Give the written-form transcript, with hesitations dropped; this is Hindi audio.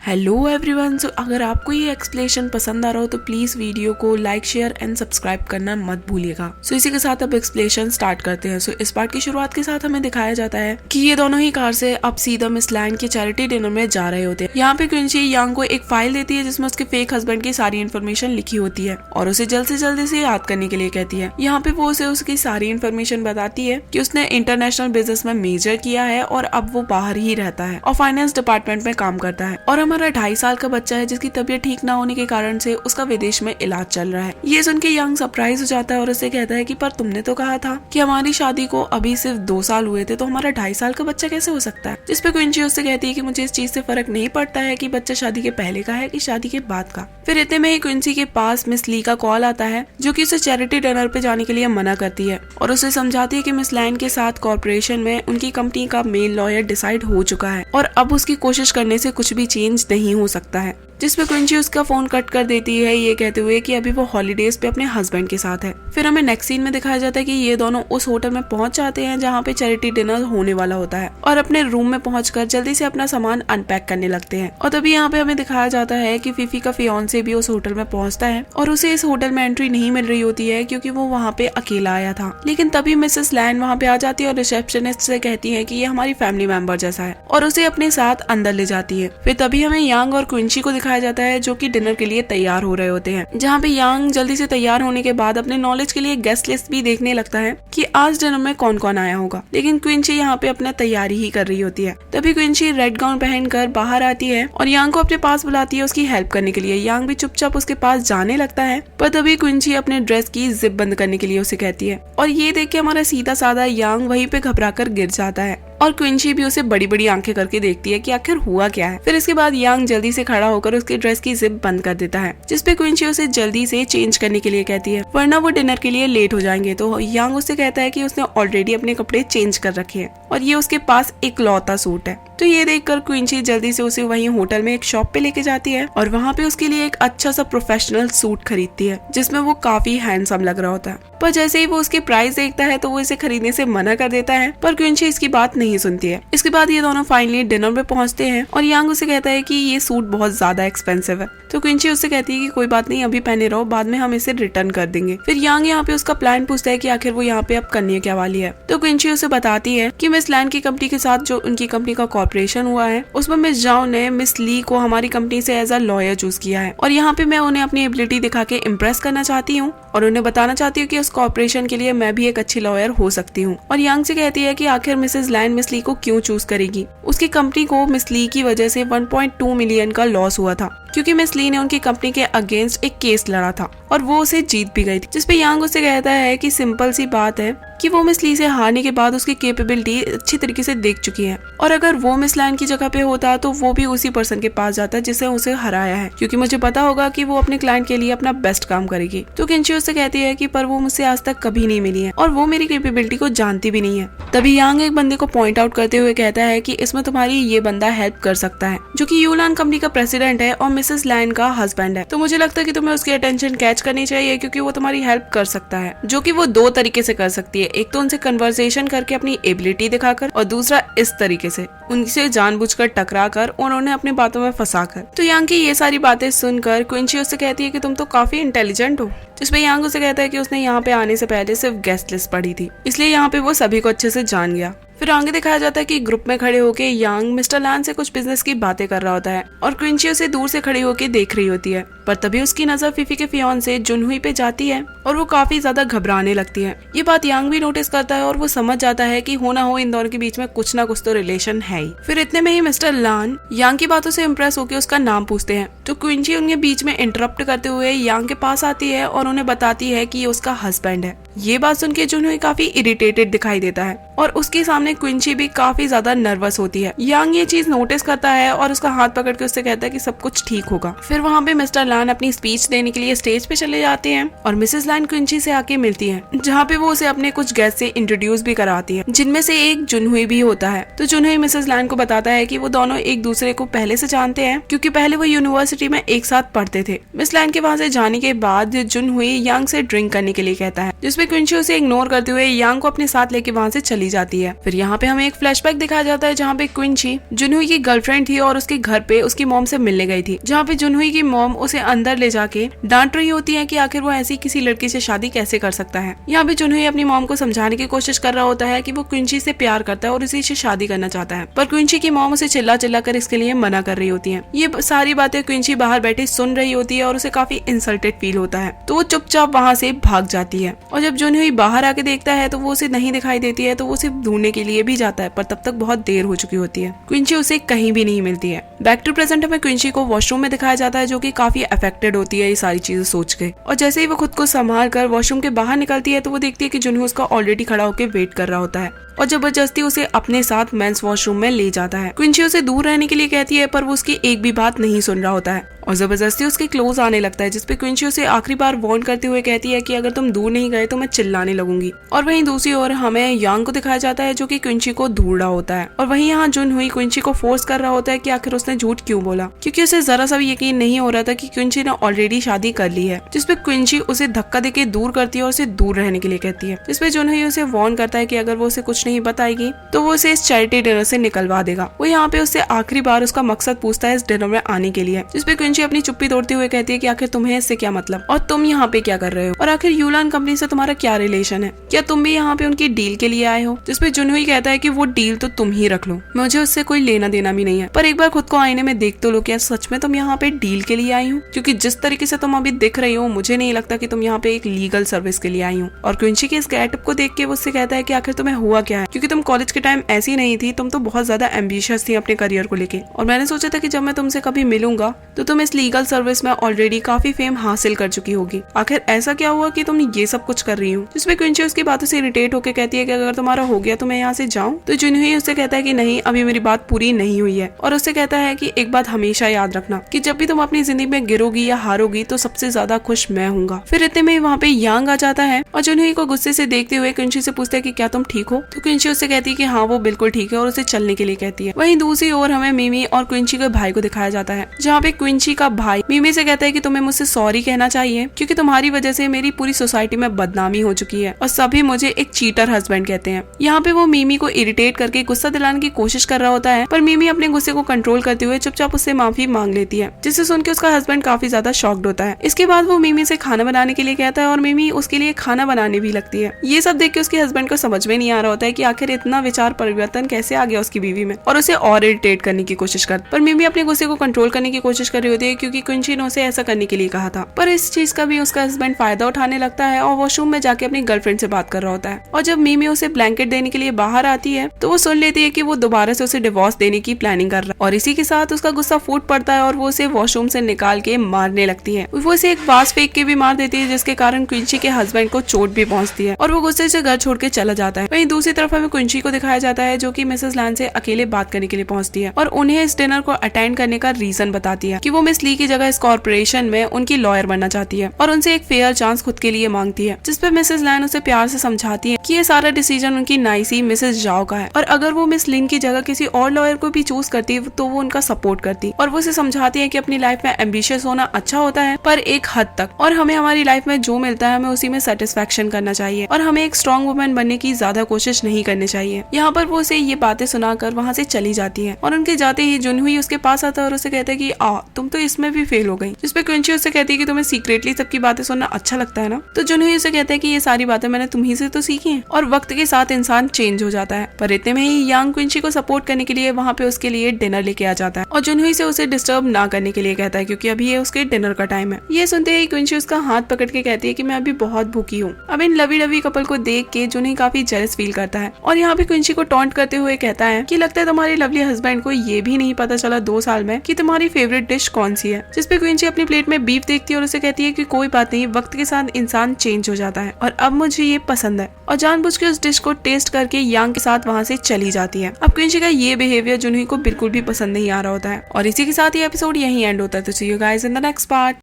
Hello everyone. सो अगर आपको ये एक्सप्लेनेशन पसंद आ रहा हो तो प्लीज वीडियो को लाइक शेयर एंड सब्सक्राइब करना मत भूलिएगा। सो इसी के साथ अब एक्सप्लेनेशन स्टार्ट करते हैं। सो इस पार्ट की शुरुआत के साथ हमें दिखाया जाता है कि ये दोनों ही कार से अब सीधा मिस लैंड के चैरिटी डिनर में जा रहे होते हैं। यहाँ पे क्विंसी यांग को एक फाइल देती है जिसमें उसके फेक हस्बैंड की सारी इन्फॉर्मेशन लिखी होती है और उसे जल्द से जल्द इसे याद करने के लिए कहती है। यहाँ पे वो उसे उसकी सारी इन्फॉर्मेशन बताती है कि उसने इंटरनेशनल बिजनेस में मेजर किया है और अब वो बाहर ही रहता है और फाइनेंस डिपार्टमेंट में काम करता है और हमारा 2.5 साल का बच्चा है जिसकी तबीयत ठीक ना होने के कारण से उसका विदेश में इलाज चल रहा है। ये सुन के यंग सरप्राइज हो जाता है और उसे कहता है कि पर तुमने तो कहा था कि हमारी शादी को अभी सिर्फ 2 साल हुए थे, तो हमारा 2.5 साल का बच्चा कैसे हो सकता है। जिसपे क्विंसी उससे कहती है कि मुझे इस चीज से फर्क नहीं पड़ता है कि बच्चा शादी के पहले का है कि शादी के बाद का। फिर इतने में ही क्विंसी के पास मिस ली का कॉल आता है जो कि उसे चैरिटी डिनर पे जाने के लिए मना करती है और उसे समझाती है कि मिस लैंड के साथ कॉर्पोरेशन में उनकी कंपनी का मेल लॉयर डिसाइड हो चुका है और अब उसकी कोशिश करने से कुछ भी चेंज नहीं हो सकता है। जिसपे क्विंसी उसका फोन कट कर देती है ये कहते हुए कि अभी वो हॉलीडेज पे अपने हस्बैंड के साथ है। फिर हमें नेक्स्ट सीन में दिखाया जाता है कि ये दोनों उस होटल में पहुंच जाते हैं जहाँ पे चैरिटी डिनर होने वाला होता है और अपने रूम में पहुंचकर जल्दी से अपना सामान अनपैक करने लगते हैं। और तभी यहाँ पे हमें दिखाया जाता है कि फीफी का फियांसे भी उस होटल में पहुंचता है और उसे इस होटल में एंट्री नहीं मिल रही होती है क्योंकि वो वहाँ पे अकेला आया था। लेकिन तभी मिसेस लैंड वहाँ पे आ जाती है और रिसेप्शनिस्ट से कहती है कि ये हमारी फैमिली मेंबर जैसा है और उसे अपने साथ अंदर ले जाती है। फिर तभी हमें यांग और क्विंसी को दिखाया जाता है जो कि डिनर के लिए तैयार हो रहे होते हैं, जहाँ पे यांग जल्दी से तैयार होने के बाद अपने नॉलेज के लिए गेस्ट लिस्ट भी देखने लगता है कि आज डिनर में कौन कौन आया होगा। लेकिन क्विंसी यहाँ पे अपना तैयारी ही कर रही होती है। तभी क्विंसी रेड गाउन पहनकर बाहर आती है और यांग को अपने पास बुलाती है उसकी हेल्प करने के लिए। यांग भी चुपचाप उसके पास जाने लगता है पर तभी क्विंसी अपने ड्रेस की जिप बंद करने के लिए उसे कहती है और ये देख के हमारा सीधा साधा यांग वहीं पे घबराकर गिर जाता है और क्विंसी भी उसे बड़ी बड़ी आंखें करके देखती है कि आखिर हुआ क्या है। फिर इसके बाद यांग जल्दी से खड़ा होकर उसके ड्रेस की जिप बंद कर देता है जिसपे क्विंसी उसे जल्दी से चेंज करने के लिए कहती है वरना वो डिनर के लिए लेट हो जाएंगे। तो यांग उससे कहता है कि उसने ऑलरेडी अपने कपड़े चेंज कर रखे हैं और ये उसके पास एक लौता सूट है। तो ये देखकर क्विंसी जल्दी से उसे वहीं होटल में एक शॉप पे लेके जाती है और वहाँ पे उसके लिए एक अच्छा सा प्रोफेशनल सूट खरीदती है जिसमें वो काफी हैंडसम लग रहा होता है। पर जैसे ही वो उसके प्राइस देखता है तो वो इसे खरीदने से मना कर देता है पर क्विंसी इसकी बात नहीं सुनती है। इसके बाद ये दोनों फाइनली डिनर में पहुंचते हैं और यांग उसे कहता है कि ये सूट बहुत ज्यादा एक्सपेंसिव है। तो क्विंसी उससे कहती है कि कोई बात नहीं, अभी पहने रहो, बाद में हम इसे रिटर्न कर देंगे। फिर यांग यहाँ पे उसका प्लान पूछता है कि आखिर वो यहाँ पे अब करने क्या वाली है। तो क्विंसी उसे बताती है कि मिस लैंड की कंपनी के साथ जो उनकी कंपनी का कॉर्पोरेशन हुआ है उसमें मिस जाओ ने मिस ली को हमारी कंपनी से एज अ लॉयर चूज किया है और यहाँ पे मैं उन्हें अपनी एबिलिटी दिखा के इम्प्रेस करना चाहती हूँ और उन्हें बताना चाहती हूँ कि उस कॉर्पोरेशन के लिए मैं भी एक अच्छी लॉयर हो सकती हूँ। और यांग से कहती है कि आखिर मिसेस लैंड मिस ली को क्यों चूज करेगी। उसकी कंपनी को मिस ली की वजह से 1.2 मिलियन का लॉस हुआ था क्योंकि मिस ली ने उनकी कंपनी के अगेंस्ट एक केस लड़ा था और वो उसे जीत भी गई थी। जिसपे यांग उसे कहता है कि सिंपल सी बात है कि वो मिस ली से हारने के बाद उसकी कैपेबिलिटी अच्छी तरीके से देख चुकी है और अगर वो मिस लैंड की जगह पे होता तो वो भी उसी पर्सन के पास जाता जिसे उसे हराया है क्योंकि मुझे पता होगा कि वो अपने क्लाइंट के लिए अपना बेस्ट काम करेगी। तो क्विंसी उससे कहती है कि पर वो मुझसे आज तक कभी नहीं मिली है और वो मेरी कैपेबिलिटी को जानती भी नहीं है। तभी यांग एक बंदे को पॉइंट आउट करते हुए कहता है कि इसमें तुम्हारी ये बंदा हेल्प कर सकता है जो कि यूलान कंपनी का प्रेसिडेंट है और मिसेस लैंड का हस्बैंड है। तो मुझे लगता है कि तुम्हें उसकी अटेंशन कैच करनी चाहिए क्योंकि वो तुम्हारी हेल्प कर सकता है, जो कि वो 2 तरीके से कर सकती है। एक तो उनसे कन्वर्सेशन करके अपनी एबिलिटी दिखाकर और दूसरा इस तरीके से उनसे जानबूझकर टकरा कर और उन्हें अपनी बातों में फंसा कर। तो यांग की ये सारी बातें सुनकर क्विंसी उससे कहती है कि तुम तो काफी इंटेलिजेंट हो। जिसपे यांग उसे कहता है कि उसने यहाँ पे आने से पहले सिर्फ गेस्ट लिस्ट पढ़ी थी इसलिए यहाँ पे वो सभी को अच्छे से जान गया। फिर आगे दिखाया जाता है कि ग्रुप में खड़े होके यांग मिस्टर लैंड से कुछ बिजनेस की बातें कर रहा होता है और क्विंसी उसे दूर से खड़ी होके देख रही होती है पर तभी उसकी नजर फीफी के फियांसे जुनहुई पे जाती है और वो काफी ज्यादा घबराने लगती है। ये बात यांग भी नोटिस करता है और वो समझ जाता है कि हो ना हो इन दोनों के बीच में कुछ ना कुछ तो रिलेशन है ही। फिर इतने में ही मिस्टर लैंड यांग की बातों से इम्प्रेस होकर उसका नाम पूछते हैं तो क्विंसी उनके बीच में इंटरप्ट करते हुए यांग के पास आती है और उन्हें बताती है कि ये उसका हस्बैंड है। ये बात सुन के जुनहुई काफी इरिटेटेड दिखाई देता है और उसके सामने क्विंसी भी काफी ज्यादा नर्वस होती है। यांग ये चीज नोटिस करता है और उसका हाथ पकड़ के उससे कहता है कि सब कुछ ठीक होगा। फिर वहाँ पे मिस्टर लैंड अपनी स्पीच देने के लिए स्टेज पे चले जाते हैं और मिसेस लैंड क्विंसी से आके मिलती है जहाँ पे वो उसे अपने कुछ गेस्ट से इंट्रोड्यूस भी कराती है जिनमें से एक जुनहुई भी होता है। तो जुनहुई मिसेस लैंड को बताता है कि वो दोनों एक दूसरे को पहले से जानते हैं क्योंकि पहले वो यूनिवर्सिटी में एक साथ पढ़ते थे। मिस लैंड के वहाँ से जाने के बाद जुनहुई यांग से ड्रिंक करने के लिए कहता है जिसमें जिसपे क्विंची उसे इग्नोर करते हुए यांग को अपने साथ लेके वहाँ से चली जाती है। फिर यहाँ पे हमें एक फ्लैशबैक दिखाया जाता है जहाँ पे क्विंची जुनहुई की गर्लफ्रेंड थी और उसके घर पे उसकी मॉम से मिलने गई थी, जहाँ पे जुनहुई की मॉम उसे अंदर ले जाके डांट रही होती है कि आखिर वो ऐसी किसी लड़की से शादी कैसे कर सकता है। यहाँ पे जुनहुई अपनी मॉम को समझाने की कोशिश कर रहा होता है कि वो क्विंची से प्यार करता है और उसी से शादी करना चाहता है, पर क्विंची की मॉम उसे चिल्ला चिल्ला कर इसके लिए मना कर रही होती है। ये सारी बातें क्विंची बाहर बैठी सुन रही होती है और उसे काफी इंसल्टेड फील होता है, तो वो चुपचाप वहाँ से भाग जाती है। और जब जुनहुई बाहर आके देखता है तो वो उसे नहीं दिखाई देती है, तो वो उसे ढूंढने के लिए भी जाता है, पर तब तक बहुत देर हो चुकी होती है। क्विंची उसे कहीं भी नहीं मिलती है। बैक टू प्रेजेंट हमें क्विंची को वॉशरूम में दिखाया जाता है, जो कि काफी अफेक्टेड होती है ये सारी चीजें सोच के। और जैसे ही वो खुद को संभाल कर वॉशरूम के बाहर निकलती है तो वो देखती है कि जुनहू उसका ऑलरेडी खड़ा होकर वेट कर रहा होता है और जबरदस्ती उसे अपने साथ मेंस वॉशरूम में ले जाता है। क्विंची उसे दूर रहने के लिए कहती है, पर वो उसकी एक भी बात नहीं सुन रहा होता है और जबरदस्ती उसके क्लोज आने लगता है, जिसपे क्विंची उसे आखिरी बार वार्न करते हुए कहती है कि अगर तुम दूर नहीं गए तो मैं चिल्लाने लगूंगी। और वहीं दूसरी ओर हमें यांग को दिखाया जाता है जो कि क्विंची को ढूंढ रहा होता है और वहीं यहाँ जुनहुई क्विंची को फोर्स कर रहा होता है कि आखिर उसने झूठ क्यों बोला, क्योंकि उसे जरा सा भी यकीन नहीं हो रहा था कि क्विंची ने ऑलरेडी शादी कर ली है। जिसपे क्विंची उसे धक्का देके दूर करती है और उसे दूर रहने के लिए कहती है, जिसपे जुनहुई उसे वार्न करता है कि अगर वो उसे कुछ नहीं बताएगी तो वो उसे इस चैरिटी डिनर से निकलवा देगा। वो यहाँ पे उससे आखिरी बार उसका मकसद पूछता है इस डिनर में आने के लिए, जिसपे क्विंची अपनी चुप्पी तोड़ते हुए कहती है कि आखिर तुम्हें इससे क्या मतलब और तुम यहाँ पे क्या कर रहे हो और आखिर यूलान कंपनी से तुम्हारा क्या रिलेशन है, क्या तुम भी यहाँ पे उनकी डील के लिए आए हो। जिसपे जुनहुई कहता है कि वो डील तो तुम ही रख लो, मुझे उससे कोई लेना देना भी नहीं है, पर एक बार खुद को आईने में देख तो लो, क्या सच में तुम यहाँ पे डील के लिए आई हो, क्योंकि जिस तरीके से तुम अभी दिख रही हो मुझे नहीं लगता कि तुम यहाँ पे एक लीगल सर्विस के लिए आई हो। और क्विंची के इस गेटअप को देख के वो उससे कहता है कि आखिर तुम्हें हुआ क्या है, क्योंकि तुम कॉलेज के टाइम ऐसी नहीं थी, तुम तो बहुत ज्यादा एम्बिशियस थी अपने करियर को लेके और मैंने सोचा था कि जब मैं तुमसे कभी मिलूंगा तो तुम इस लीगल सर्विस में ऑलरेडी काफी फेम हासिल कर चुकी होगी, आखिर ऐसा क्या हुआ कि तुम ये सब कुछ कर रही हो। जिसमें क्विंची उसकी बातों से इरिटेट होकर कहती है कि अगर तुम्हारा हो गया तो मैं यहाँ से जाऊँ, तो जुनहुई उससे कहता है कि नहीं, अभी मेरी बात पूरी नहीं हुई है और उससे कहता है कि एक बात हमेशा याद रखना कि जब भी तुम अपनी जिंदगी में गिरोगी या हारोगी तो सबसे ज्यादा खुश मैं हूँगा। फिर इतने में वहाँ पे यांग आ जाता है और जुनहुई को गुस्से से देखते हुए क्विंची से पूछता है कि क्या तुम ठीक हो, तो क्विंची उससे कहती है कि हाँ वो बिल्कुल ठीक है और उसे चलने के लिए कहती है। वहीं दूसरी ओर हमें मिमी और क्विंची के भाई को दिखाया जाता है, जहाँ पे क्विंची का भाई मिमी से कहता है कि तुम्हें मुझसे सॉरी कहना चाहिए, क्योंकि तुम्हारी वजह से मेरी पूरी सोसाइटी में बदनामी हो चुकी है और सभी मुझे एक चीटर हस्बैंड कहते हैं। यहाँ पे वो मिमी को इरिटेट करके गुस्सा दिलाने की कोशिश कर रहा होता है, पर मिमी अपने गुस्से को कंट्रोल करते हुए चुपचाप उससे माफी मांग लेती है, जिसे सुन के उसका हस्बैंड काफी ज्यादा शॉक्ड होता है। इसके बाद वो मिमी से खाना बनाने के लिए कहता है और मिमी उसके लिए खाना बनाने भी लगती है। ये सब देख के उसके हस्बैंड को समझ में नहीं आ रहा होता है कि आखिर इतना विचार परिवर्तन कैसे आ गया उसकी बीवी में और उसे और इरिटेट करने की कोशिश कर, पर मिमी अपने गुस्से को कंट्रोल करने की कोशिश कर रही होती है, क्योंकि क्विंची ने उसे ऐसा करने के लिए कहा था। पर इस चीज का भी उसका हस्बैंड फायदा उठाने लगता है और वॉशरूम में जाके अपनी गर्लफ्रेंड से बात कर रहा होता है। और जब मिमी उसे ब्लैंकेट देने के लिए बाहर आती है तो वो सुन लेती है कि वो दोबारा से उसे डिवोर्स देने की प्लानिंग कर रहा है और इसी के साथ उसका गुस्सा फूट पड़ता है और वो उसे वॉशरूम से निकाल के मारने लगती है। वो उसे एक वास फेंक के भी मार देती है, जिसके कारण क्विंची के हस्बैंड को चोट भी पहुंचती है और वो गुस्से से घर छोड़ के चला जाता है। वहीं दूसरी तरफ हमें क्विंची को दिखाया जाता है जो कि मिसेस लैन से अकेले बात करने के लिए पहुंचती है और उन्हें इस डिनर को अटेंड करने का रीजन बताती है कि वो मिस ली की जगह इस कॉर्पोरेशन में उनकी लॉयर बनना चाहती है और उनसे एक फेयर चांस खुद के लिए मांगती है। जिसपे मिसेस लैन उसे प्यार से समझाती है कि ये सारा डिसीजन उनकी नाइसी मिसेस जाओ का है और अगर वो मिस लिंग की जगह किसी और लॉयर को भी चूज करती तो वो उनका सपोर्ट करती और वो उसे समझाती है कि अपनी लाइफ में एम्बिशियस होना अच्छा होता है पर एक हद तक, और हमें हमारी लाइफ में जो मिलता है हमें उसी में सेटिस्फेक्शन करना चाहिए और हमें एक स्ट्रॉन्ग वुमेन बनने की ज्यादा कोशिश नहीं करनी चाहिए। यहाँ पर वो उसे ये बातें सुनाकर वहाँ से चली जाती है और उनके जाते ही जुनहुई उसके पास आता है और उसे कहता है कि तुम तो इसमें भी फेल हो गई। जिसपे क्विंची उससे कहती है कि तुम्हें सीक्रेटली सबकी बातें सुनना अच्छा लगता है ना, तो जुनहुई उसे कहता है कि ये सारी बातें मैंने तुम्ही से तो सीखी हैं और वक्त के साथ इंसान चेंज हो जाता है। पर इतने में ही यांग क्विंची को सपोर्ट करने के लिए वहाँ पे उसके लिए डिनर लेके आ जाता है और जुनहुई से उसे डिस्टर्ब ना करने के लिए कहता है, क्योंकि अभी ये उसके डिनर का टाइम है। ये सुनते ही क्विंची उसका हाथ पकड़ के कहती है कि मैं अभी बहुत भूखी हूँ। अब इन लवी डवी कपल को देख के जुनहुई काफी जेलस फील करता है और यहाँ पे क्विंची को टॉन्ट करते हुए कहता है कि लगता है तुम्हारे लवली हस्बैंड को ये भी नहीं पता चला 2 साल में कि तुम्हारी फेवरेट डिश कौन सी है। जिसपे क्विंची अपनी प्लेट में बीफ देखती है और उसे कहती है कि कोई बात नहीं, वक्त के साथ इंसान चेंज हो जाता है और अब मुझे ये पसंद है और जानबूझ के उस डिश को टेस्ट करके यांग के साथ वहाँ से चली जाती है। अब क्विंची का ये बिहेवियर जुनहुई को बिल्कुल भी पसंद नहीं आ रहा होता है और इसी के साथ ये एपिसोड यहीं एंड होता है। तो see you guys in the next part.